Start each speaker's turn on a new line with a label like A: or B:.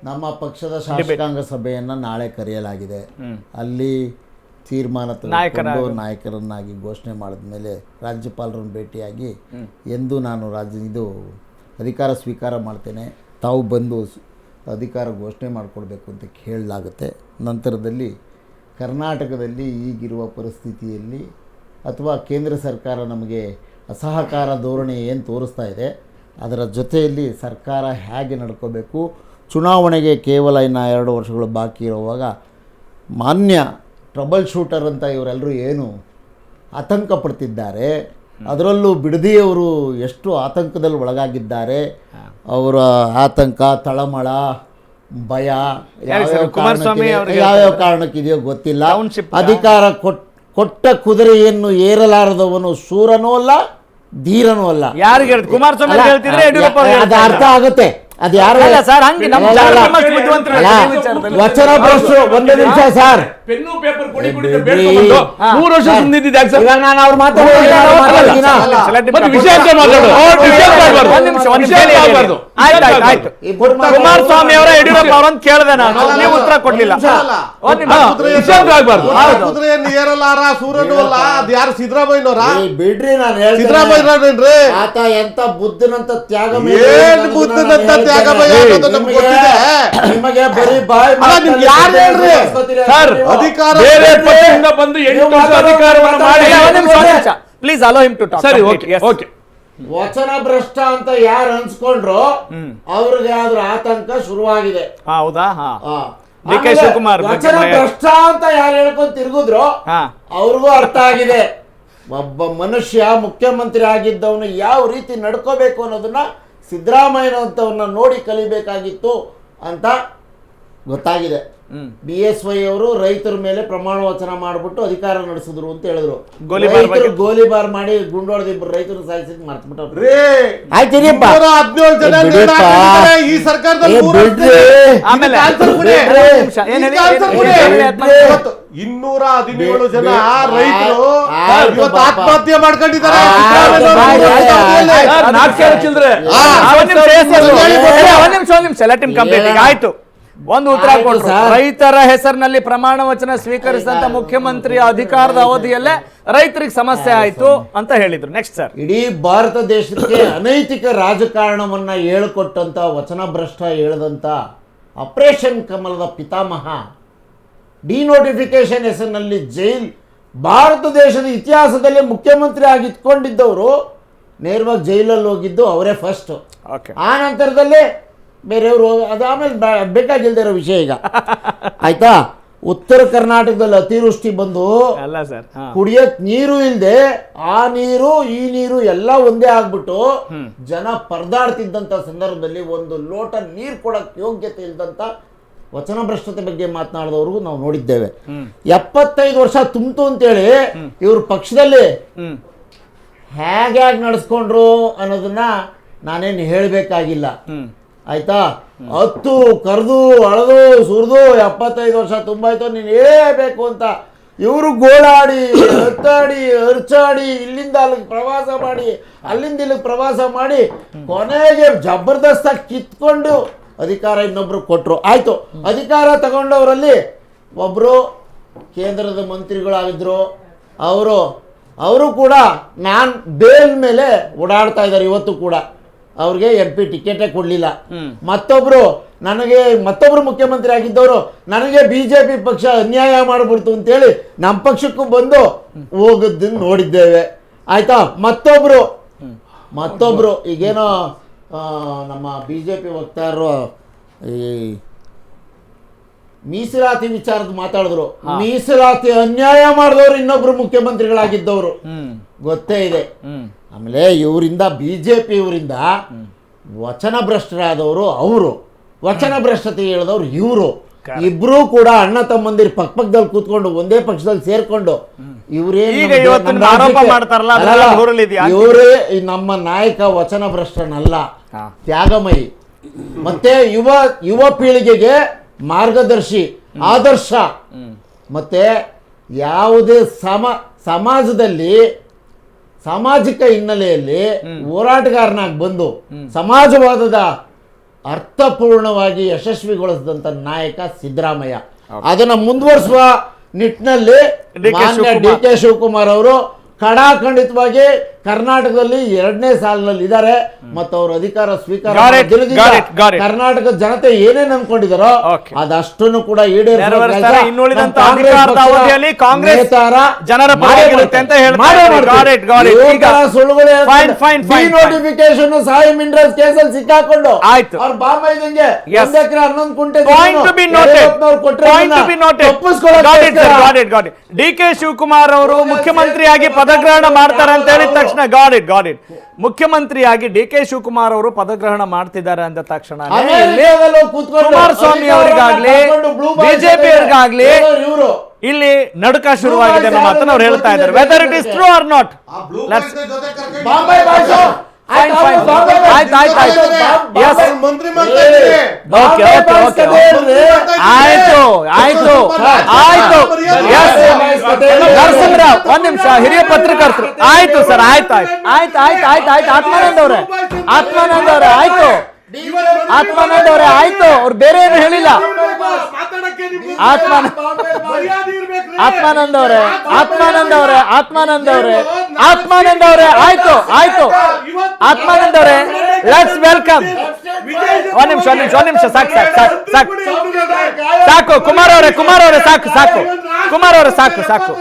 A: ನಮ್ಮ ಪಕ್ಷದ ಶಾಸಕಾಂಗ ಸಭೆಯನ್ನು ನಾಳೆ ಕರೆಯಲಾಗಿದೆ. ಅಲ್ಲಿ ತೀರ್ಮಾನ ತೆಗೆದುಕೊಂಡು ನಾಯಕರನ್ನಾಗಿ ಘೋಷಣೆ ಮಾಡಿದ ಮೇಲೆ ರಾಜ್ಯಪಾಲರನ್ನು ಭೇಟಿಯಾಗಿ ಎಂದು ನಾನು ಅಧಿಕಾರ ಸ್ವೀಕಾರ ಮಾಡ್ತೇನೆ, ತಾವು ಬಂದು ಅಧಿಕಾರ ಘೋಷಣೆ ಮಾಡಿಕೊಡ್ಬೇಕು ಅಂತ ಕೇಳಲಾಗುತ್ತೆ. ನಂತರದಲ್ಲಿ ಕರ್ನಾಟಕದಲ್ಲಿ ಈಗಿರುವ ಪರಿಸ್ಥಿತಿಯಲ್ಲಿ ಅಥವಾ ಕೇಂದ್ರ ಸರ್ಕಾರ ನಮಗೆ ಅಸಹಕಾರ ಧೋರಣೆ ಏನು ತೋರಿಸ್ತಾ ಇದೆ, ಅದರ ಜೊತೆಯಲ್ಲಿ ಸರ್ಕಾರ ಹೇಗೆ ನಡ್ಕೋಬೇಕು, ಚುನಾವಣೆಗೆ ಕೇವಲ ಇನ್ನು 2 ವರ್ಷಗಳು ಬಾಕಿ ಇರುವಾಗ ಮಾನ್ಯ ಟ್ರಬಲ್ ಶೂಟರ್ ಅಂತ ಇವರೆಲ್ಲರೂ ಏನು ಆತಂಕ ಪಡ್ತಿದ್ದಾರೆ, ಅದರಲ್ಲೂ ಬಿಡದಿಯವರು ಎಷ್ಟು ಆತಂಕದಲ್ಲಿ ಒಳಗಾಗಿದ್ದಾರೆ, ಅವರ ಆತಂಕ, ತಳಮಳ, ಭಯ ಯಾವ್ಯಾವ ಕಾರಣಕ್ಕಿದೆಯೋ ಗೊತ್ತಿಲ್ಲ. ಅಧಿಕಾರ ಕೊಟ್ಟ ಕುದುರೆಯನ್ನು ಏರಲಾರದವನು ಶೂರನೂ ಅಲ್ಲ, ಧೀರನೂ ಅಲ್ಲ.
B: ಯಾರಿಗೆ ಕುಮಾರಸ್ವಾಮಿ ಹೇಳ್ತಿದ್ರೆ
A: ಅದು ಅರ್ಥ ಆಗುತ್ತೆ. ಅದು ಯಾರು ವಚನ ಭ್ರಷ್ಟ. ಒಂದು ನಿಮಿಷ ಸರ್,
C: ಪೆನ್ನು ಪೇಪರ್ ಕೊಡಿ 3 ವರ್ಷ ಸುಮ್ಮನಿದ್ದಿದ್ದೆ ಸರ್.
A: ಇವಾಗ ನಾನು ಅವ್ರು
B: ಕುಮಾರಸ್ವಾಮಿ ಅವರ ಯಡಿಯೂರಪ್ಪ ಅವರನ್ನು ಕೇಳಿದೆ ನಾನು, ನೀವು ಉತ್ತರ ಕೊಡ್ಲಿಲ್ಲ.
D: ಕುದುರೆಯನ್ನು ಏರಲಾರ ಸೂರನೂ ಅಲ್ಲ, ಅದು ಯಾರು ಸಿದ್ದರಾಮಯ್ಯನವರ?
A: ಬಿಡ್ರಿ, ನಾನು
D: ಸಿದ್ದರಾಮಯ್ಯನ್ರಿ
A: ಆತ ಎಂತ ಬುದ್ಧನಂತ ತ್ಯಾಗ
D: ಬುದ್ಧನಂತ ತ್ಯಾಗಮಯ ಅನ್ನೋದು ನಮ್ಗೆ ಗೊತ್ತಿದೆ.
A: ನಿಮಗೆ ಬರೀ ಬಾಯ್
D: ನಿಮ್ಗೆ ಯಾರು ಹೇಳ್ರಿ
C: ಸರ್?
D: ಅಧಿಕಾರ
C: ಬೇರೆ ಪಕ್ಷದಿಂದ ಬಂದು 8 ವರ್ಷ ಅಧಿಕಾರವನ್ನು ಮಾಡಿ.
B: Please allow him to talk.
C: ಸರಿ, ಓಕೆ.
A: ವಚನ ಭ್ರಷ್ಟ ಅಂತ ಯಾರು ಅನ್ಸ್ಕೊಂಡ್ರು ಅವ್ರಿಗೆ ಆದ್ರೂ ಆತಂಕ ಶುರುವಾಗಿದೆ.
B: ಹೌದಾ? ಡಿ ಕೆ
A: ಆಮೇಲೆ
B: ಶಿವಕುಮಾರ್
A: ವಚನ ಭ್ರಷ್ಟ ಅಂತ ಯಾರು ಹೇಳ್ಕೊಂಡು ತಿರುಗಿದ್ರು ಅವ್ರಿಗೂ ಅರ್ಥ ಆಗಿದೆ. ಒಬ್ಬ ಮನುಷ್ಯ ಮುಖ್ಯಮಂತ್ರಿ ಆಗಿದ್ದವನು ಯಾವ ರೀತಿ ನಡ್ಕೋಬೇಕು ಅನ್ನೋದನ್ನ ಸಿದ್ದರಾಮಯ್ಯನಂತವ್ರನ್ನ ನೋಡಿ ಕಲಿಬೇಕಾಗಿತ್ತು ಅಂತ ಗೊತ್ತಾಗಿದೆ. BSY ಅವರು ರೈತರ ಮೇಲೆ ಪ್ರಮಾಣ ವಚನ ಮಾಡಿಬಿಟ್ಟು ಅಧಿಕಾರ ನಡೆಸಿದ್ರು ಅಂತ ಹೇಳಿದ್ರು. ಗೋಲಿಬಾರ್ ಮಾಡಿ ಗುಂಡೊಡೆದು 2 ರೈತರು ಸಾಯಿಸಿದ್ ಮರ್ತ್ಬಿಟ್ಟವ್ರು.
D: ಈ ಸರ್ಕಾರದಲ್ಲಿ 217 ಜನ ರೈತರು ಆತ್ಮಹತ್ಯೆ ಮಾಡ್ಕೊಂಡಿದ್ದಾರೆ.
B: ಆಯ್ತು, ಒಂದು ಉತ್ತರ ಕೊಡ್ರು. ರೈತರ ಹೆಸರಿನಲ್ಲಿ ಪ್ರಮಾಣ ವಚನ ಸ್ವೀಕರಿಸಿದಂತ ಮುಖ್ಯಮಂತ್ರಿ ಅಧಿಕಾರದ ಅವಧಿಯಲ್ಲೇ ರೈತರಿಗೆ ಸಮಸ್ಯೆ ಆಯ್ತು ಅಂತ ಹೇಳಿದ್ರು. ನೆಕ್ಸ್ಟ್ ಸರ್,
A: ಇಡೀ ಭಾರತ ದೇಶಕ್ಕೆ ಅನೈತಿಕ ರಾಜಕಾರಣವನ್ನ ಹೇಳಿಕೊಟ್ಟಂತ ವಚನ ಭ್ರಷ್ಟ ಹೇಳಿದಂತ ಆಪರೇಷನ್ ಕಮಲದ ಪಿತಾಮಹ ಡಿನೋಟಿಫಿಕೇಶನ್ ಹೆಸರಿನಲ್ಲಿ ಭಾರತ ದೇಶದ ಇತಿಹಾಸದಲ್ಲೇ ಮುಖ್ಯಮಂತ್ರಿ ಆಗಿ ಇಟ್ಕೊಂಡಿದ್ದವರು ನೇರವಾಗಿ ಜೈಲಲ್ಲಿ ಹೋಗಿದ್ದು ಅವರೇ ಫಸ್ಟ್. ಆ ನಂತರದಲ್ಲೇ ಬೇರೆಯವರು, ಅದು ಆಮೇಲೆ ಬೇಕಾಗಿಲ್ದಿರೋ ವಿಷಯ ಈಗ. ಆಯ್ತಾ? ಉತ್ತರ ಕರ್ನಾಟಕದಲ್ಲಿ ಅತಿವೃಷ್ಟಿ ಬಂದು ಕುಡಿಯಕ್ ನೀರು ಇಲ್ಲದೆ ಆ ನೀರು ಈ ನೀರು ಎಲ್ಲ ಒಂದೇ ಆಗ್ಬಿಟ್ಟು ಜನ ಪರದಾಡ್ತಿದ್ದಂತ ಸಂದರ್ಭದಲ್ಲಿ ಒಂದು ಲೋಟ ನೀರು ಕೊಡಕ್ ಯೋಗ್ಯತೆ ಇಲ್ದಂತ ವಚನ ಭ್ರಷ್ಟತೆ ಬಗ್ಗೆ ಮಾತನಾಡಿದವ್ರಿಗೂ ನಾವು ನೋಡಿದ್ದೇವೆ. 75 ವರ್ಷ ತುಂಬಿತು ಅಂತೇಳಿ ಇವ್ರ ಪಕ್ಷದಲ್ಲಿ ಹೇಗೆ ನಡೆಸ್ಕೊಂಡ್ರು ಅನ್ನೋದನ್ನ ನಾನೇನು ಹೇಳಬೇಕಾಗಿಲ್ಲ. ಆಯ್ತಾ? ಹತ್ತು ಕರೆದು ಅಳದು ಸುರಿದು 75 ವರ್ಷ ತುಂಬಾಯ್ತು ನೀನು ಹೇಳಬೇಕು ಅಂತ ಇವರು ಗೋಳಾಡಿ ಹತ್ತಾಡಿ ಅರ್ಚಾಡಿ ಇಲ್ಲಿಂದ ಅಲ್ಲಿಗೆ ಪ್ರವಾಸ ಮಾಡಿ ಅಲ್ಲಿಂದ ಇಲ್ಲಿಗೆ ಪ್ರವಾಸ ಮಾಡಿ ಕೊನೆಗೆ ಜಬರ್ದಸ್ತಾಗಿ ಕಿತ್ಕೊಂಡು ಅಧಿಕಾರ ಇನ್ನೊಬ್ರು ಕೊಟ್ಟರು. ಆಯ್ತು, ಅಧಿಕಾರ ತಗೊಂಡವರಲ್ಲಿ ಒಬ್ಬರು ಕೇಂದ್ರದ ಮಂತ್ರಿಗಳಾಗಿದ್ರು. ಅವರು ಕೂಡ ನಾನು ಬೇಲ್ ಮೇಲೆ ಓಡಾಡ್ತಾ ಇದ್ದಾರೆ ಇವತ್ತು ಕೂಡ. ಅವ್ರಿಗೆ MP ಟಿಕೆಟೇ ಕೊಡಲಿಲ್ಲ. ಮತ್ತೊಬ್ರು ಮುಖ್ಯಮಂತ್ರಿ ಆಗಿದ್ದವರು ನನಗೆ BJP ಪಕ್ಷ ಅನ್ಯಾಯ ಮಾಡಿಬಿಡ್ತು ಅಂತೇಳಿ ನಮ್ಮ ಪಕ್ಷಕ್ಕೂ ಬಂದು ಹೋಗೋದನ್ನು ನೋಡಿದ್ದೇವೆ. ಆಯ್ತಾ? ಮತ್ತೊಬ್ರು ಈಗೇನೋ ನಮ್ಮ BJP ವಕ್ತಾರರು ಈ ಮೀಸಲಾತಿ ವಿಚಾರದ ಮಾತಾಡಿದ್ರು. ಮೀಸಲಾತಿ ಅನ್ಯಾಯ ಮಾಡಿದವರು ಇನ್ನೊಬ್ರು ಮುಖ್ಯಮಂತ್ರಿಗಳಾಗಿದ್ದವರು ಗೊತ್ತೇ ಇದೆ. ಆಮೇಲೆ ಇವರಿಂದ BJP ಇವರಿಂದ ವಚನ ಭ್ರಷ್ಟರಾದವರು ಅವರು, ವಚನ ಭ್ರಷ್ಟತೆ ಹೇಳಿದವರು ಇವರು. ಇಬ್ರು ಕೂಡ ಅಣ್ಣ ತಮ್ಮಂದಿರು ಪಕ್ಕದಲ್ಲಿ ಕೂತ್ಕೊಂಡು ಒಂದೇ ಪಕ್ಷದಲ್ಲಿ ಸೇರ್ಕೊಂಡು ಇವರೇ ನಮ್ಮ ನಾಯಕ ವಚನ ಭ್ರಷ್ಟನಲ್ಲ, ತ್ಯಾಗಮಯಿ, ಮತ್ತೆ ಯುವ ಪೀಳಿಗೆಗೆ ಮಾರ್ಗದರ್ಶಿ, ಆದರ್ಶ. ಮತ್ತೆ ಯಾವುದೇ ಸಮಾಜದಲ್ಲಿ ಸಾಮಾಜಿಕ ಹಿನ್ನೆಲೆಯಲ್ಲಿ ಹೋರಾಟಗಾರನಾಗಿ ಬಂದು ಸಮಾಜವಾದದ ಅರ್ಥಪೂರ್ಣವಾಗಿ ಯಶಸ್ವಿಗೊಳಿಸಿದಂಥ ನಾಯಕ ಸಿದ್ದರಾಮಯ್ಯ. ಅದನ್ನು ಮುಂದುವರಿಸುವ ನಿಟ್ಟಿನಲ್ಲಿ ಮಾನ್ಯ ಡಿ ಕೆ ಶಿವಕುಮಾರ್ ಅವರು ಖಡಾಖಂಡಿತವಾಗಿ ಕರ್ನಾಟಕದಲ್ಲಿ 2ನೇ ಸಾಲಿನಲ್ಲಿ ಇದ್ದಾರೆ ಮತ್ತು ಅವರು ಅಧಿಕಾರ ಸ್ವೀಕಾರ ಕರ್ನಾಟಕದ ಜನತೆ ಏನೇನು ಅನ್ಕೊಂಡಿದಾರೋ ಅದಷ್ಟನ್ನು ಕೂಡ
B: ಇನ್ನುಳಿದಂತ ಅಧಿಕಾರದ ಅವಧಿಯಲ್ಲಿ ಕಾಂಗ್ರೆಸ್ ಜನರ ಪರವಾಗಿರುತ್ತೆ ಅಂತ
A: ನೋಟಿಫಿಕೇಶನ್ ಸಾಯಿ ಮಿನರಲ್ಸ್ ಕೇಸಲ್ಲಿ ಸಿಕ್ಕಾಕೊಂಡು ಅವ್ರ ಬಾಮ ಇದಂಗೆ 1 ಎಕರೆ 11 ಕುಂಟೆ
B: ಡಿ ಕೆ ಶಿವಕುಮಾರ್ ಅವರು ಮುಖ್ಯಮಂತ್ರಿಯಾಗಿ ಪದಗ್ರಹಣ ಮಾಡ್ತಾರೆ ಅಂತ ಹೇಳಿದ ತಕ್ಷಣ ಗಾಡ್ ಇಟ್ ಮುಖ್ಯಮಂತ್ರಿಯಾಗಿ ಡಿ ಕೆ ಶಿವಕುಮಾರ್ ಅವರು ಪದಗ್ರಹಣ ಮಾಡ್ತಿದ್ದಾರೆ ಅಂದ ತಕ್ಷಣ ಕುಮಾರಸ್ವಾಮಿ ಅವರಿಗಾಗ್ಲಿ ಬಿಜೆಪಿ ಅವರಿಗಾಗ್ಲಿ ಇಲ್ಲಿ ನಡುಕ ಶುರುವಾಗಿದೆ ಅನ್ನೋ ಮಾತನ್ನು ಅವ್ರು ಹೇಳ್ತಾ ಇದ್ದಾರೆ. Whether it is true or not, Narasimha Rao ಒಂದ್ ನಿಮಿಷ, ಹಿರಿಯ ಪತ್ರಕರ್ತರು. ಆಯ್ತು ಸರ್, ಆಯ್ತು ಆತ್ಮಾನಂದ್ ಅವ್ರೆ ಆಯ್ತು, ಆತ್ಮಾನಂದ್ ಅವರೇ ಆಯ್ತು, ಅವ್ರು ಬೇರೆ ಏನು ಹೇಳಿಲ್ಲ. ಆತ್ಮಾನಂದ್ ಅವರೇ ಆಯ್ತು, ಆತ್ಮಾನಂದ್ ಅವರೇ ಲೆಟ್ಸ್ ವೆಲ್ಕಮ್. ಒಂದ್ ನಿಮಿಷ ಸಾಕು ಕುಮಾರ್ ಅವರೇ ಸಾಕು.